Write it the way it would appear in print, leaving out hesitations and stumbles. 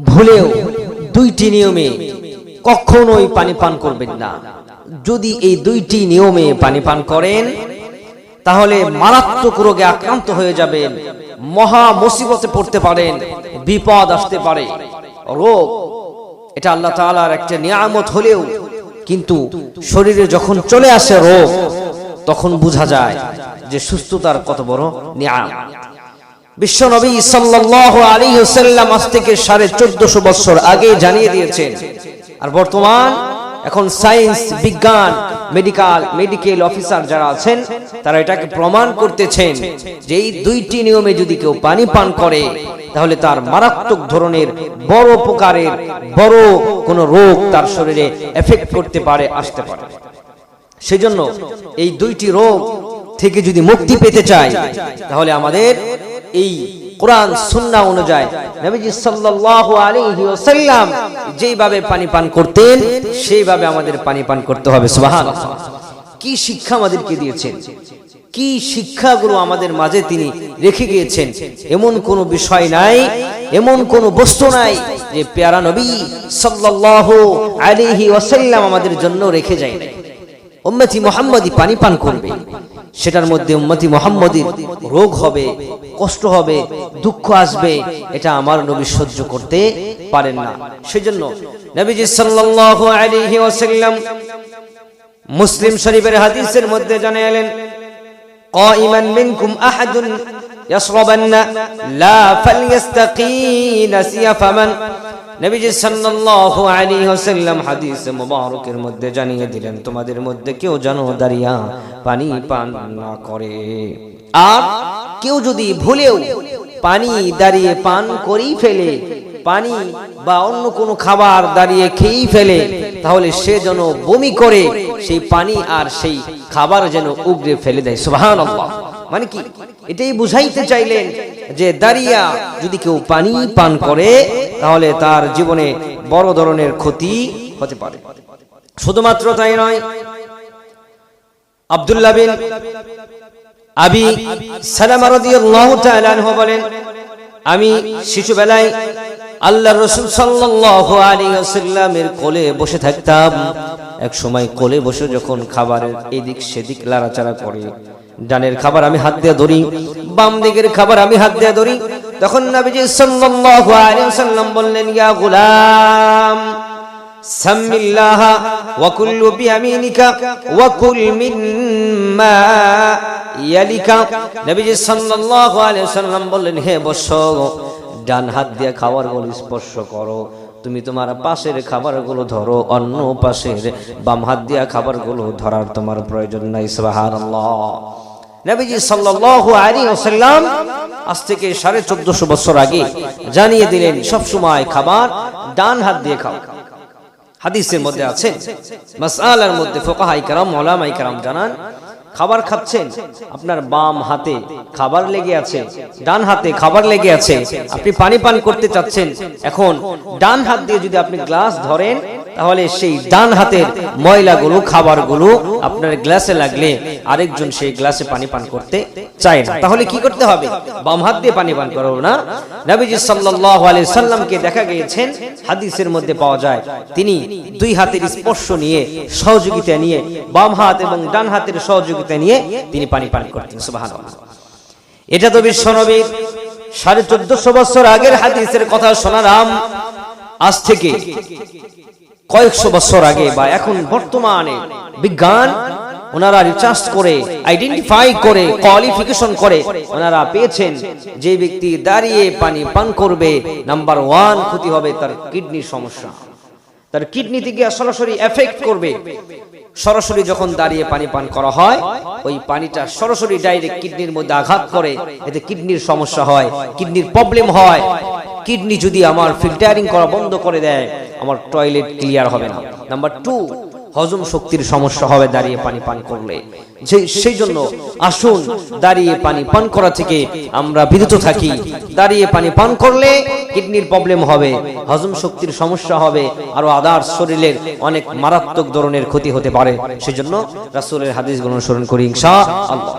ভুলেও দুইটি নিয়মে কখনোই পানি পান করবেন না। যদি এই দুইটি নিয়মে পানি পান করেন তাহলে মারাত্মক রোগে আক্রান্ত হয়ে যাবেন, মহা মুসিবতে পড়তে পারেন, বিপদ আসতে পারে। রোগ এটা আল্লাহ তাআলার একটা নিয়ামত হলেও কিন্তু শরীরে যখন চলে আসে রোগ তখন বোঝা যায় যে সুস্থতার কত বড় নিয়ামত। বিশ্বনবী সাল্লাল্লাহু আলাইহি ওয়াসাল্লাম আজ থেকে 1450 বছর আগে জানিয়ে দিয়েছেন। আর বর্তমান এখন সায়েন্স, বিজ্ঞান, মেডিকেল অফিসার যারা আছেন তারা এটাকে প্রমাণ করতেছেন যে এই দুইটি নিয়মে যদি কেউ পানি পান করে তাহলে তার মারাত্মক ধরনের বড় প্রকারের বড় কোনো রোগ তার শরীরে এফেক্ট করতে পারে, আসতে পারে। সেজন্য এই দুইটি রোগ থেকে যদি মুক্তি পেতে চাই তাহলে আমাদের এই কোরআন সুন্নাহ অনুযায়ী নবীজি সাল্লাল্লাহু আলাইহি ওয়াসাল্লাম যেইভাবে পানি পান করতেন সেইভাবে আমাদের পানি পান করতে হবে। সুবহানাল্লাহ, কি শিক্ষা আমাদেরকে দিয়েছেন, কি শিক্ষাগুলো আমাদের মাঝে তিনি রেখে গিয়েছেন। এমন কোনো বিষয় নাই, এমন কোনো বস্তু নাই যে প্যারা নবী সাল্লাল্লাহু আলাইহি ওয়াসাল্লাম আমাদের জন্য রেখে যায় না। উম্মতি মুহাম্মাদি পানি পান করবে, সেটার মধ্যে উম্মতি মুহাম্মাদির রোগ হবে, কষ্ট হবে, দুঃখ আসবে, এটা আমার নবী সহ্য করতে পারেন না। সেজন্য নবীজি সাল্লাল্লাহু আলাইহি ওয়াসাল্লাম মুসলিম শরীফের হাদিসের মধ্যে জানালেন, قائما منكم أحد يشربن لا فليستقي نسيا فمن। নবীজি সাল্লাল্লাহু আলাইহি ওয়াসাল্লাম হাদিস মুবারকের মধ্যে জানিয়ে দিলেন, তোমাদের মধ্যে কেউ যেন দাঁড়িয়ে পানি পান না করে। আর কেউ যদি ভুলেও পানি দাঁড়িয়ে পান করেই ফেলে, পানি বা অন্য কোনো খাবার দাঁড়িয়ে খেয়েই ফেলে, তাহলে সে যেন বমি করে সেই পানি আর সেই খাবার যেন উগরে ফেলে দেয়। সুবহানাল্লাহ, মানে কি এটাই বুঝাইতে চাইলেন যে দাঁড়িয়া যদি কেউ পানি পান করে তাহলে তার জীবনে বড় ধরনের ক্ষতি হতে পারে। শুধুমাত্র তাই নয়, আব্দুল্লাহ বিন আবি সালামা রাদিয়াল্লাহু তাআলা আনহু বলেন, আমি শিশুবেলায় আল্লাহর রাসূল সাল্লাল্লাহু আলাইহি ওয়াসাল্লামের কোলে বসে থাকতাম। এক সময় কোলে বসে যখন খাবারের এদিক সেদিক লাড়াচাড়া করে, ডানের খাবার আমি হাত দিয়ে ধরি, বাম দিকের খাবার আমি হাত দিয়ে ধরি, তখন নবীজি সাল্লাল্লাহু আলাইহি ওয়াসাল্লাম বললেন, ইয়া গোলাম সামিল্লাহ ওয়া কুল বিয়ামিনিকা ওয়া কুল মিম্মা ইয়ালিকা। নবীজি সাল্লাল্লাহু আলাইহি ওয়াসাল্লাম বললেন, হে বৎস, ডান হাত দিয়ে খাবারগুলো স্পর্শ করো, তুমি তোমার পাশের খাবারগুলো ধরো, অন্য পাশের বাম হাত দিয়ে খাবারগুলো ধরার তোমার প্রয়োজন নাই। সুবহানাল্লাহ। নবীজি সাল্লাল্লাহু আলাইহি ওয়াসাল্লাম আজ থেকে 1450 বছর আগে জানিয়ে দিলেন সব সময় খাবার ডান হাত দিয়ে খাও। হাদিসের মধ্যে আছে, মাসআলার মধ্যে ফুকাহায়ে কেরাম, উলামায়ে কেরাম জানান, খাবার খাচ্ছেন, আপনার বাম হাতে খাবার লেগে আছে, ডান হাতে খাবার লেগে আছে, আপনি পানি পান করতে চাচ্ছেন, এখন ডান হাত দিয়ে যদি আপনি গ্লাস ধরেন তাহলে সেই ডান হাতের ময়লাগুলো, খাবারগুলো আপনার গ্লাসে লাগলে আরেকজন সেই গ্লাসে পানি পান করতে চায় না। তাহলে কি করতে হবে? বাম হাত দিয়ে পানি পান করব না। নবীজি সাল্লাল্লাহু আলাইহি সাল্লামকে দেখা গিয়েছেন, হাদিসের মধ্যে পাওয়া যায়, তিনি দুই হাতের স্পর্শ নিয়ে, সহযোগিতা নিয়ে, বাম হাত এবং ডান হাতের সহযোগিতা নিয়ে তিনি পানি পান করতেন। সুবহানাল্লাহ। এটা তো বিশ্বনবীর 1450 বছর আগের হাদিসের কথা শোনালাম। আজ থেকে কয়েকশো বছর আগে বা এখন বর্তমানে বিজ্ঞান ওনারা রিসার্চ করে, আইডেন্টিফাই করে, কোয়ালিফিকেশন করে ওনারা পেয়েছেন যে ব্যক্তি দাঁড়িয়ে পানি পান করবে, নাম্বার 1 ক্ষতি হবে তার কিডনির সমস্যা। তার কিডনি থেকে সরাসরি এফেক্ট করবে। সরাসরি যখন দাঁড়িয়ে পানি পান করা হয়, ওই পানিটা সরাসরি ডাইরেক্ট কিডনির মধ্যে আঘাত করে, এতে কিডনির সমস্যা হয়, কিডনির প্রবলেম হয়। কিডনি যদি আমার ফিল্টারিং করা বন্ধ করে দেয়, আমার টয়লেট ক্লিয়ার হবে না। নাম্বার 2, হজম শক্তির সমস্যা হবে দাঁড়িয়ে পানি পান করলে। সেই জন্য আসুন দাঁড়িয়ে পানি পান করা থেকে আমরা বিরত থাকি। দাঁড়িয়ে পানি পান করলে কিডনির প্রবলেম হবে, হজম শক্তির সমস্যা হবে, আরো আদার শরীরের অনেক মারাত্মক ধরনের ক্ষতি হতে পারে। সেজন্য রাসূলের হাদিসগুলো অনুসরণ করি ইনশাআল্লাহ।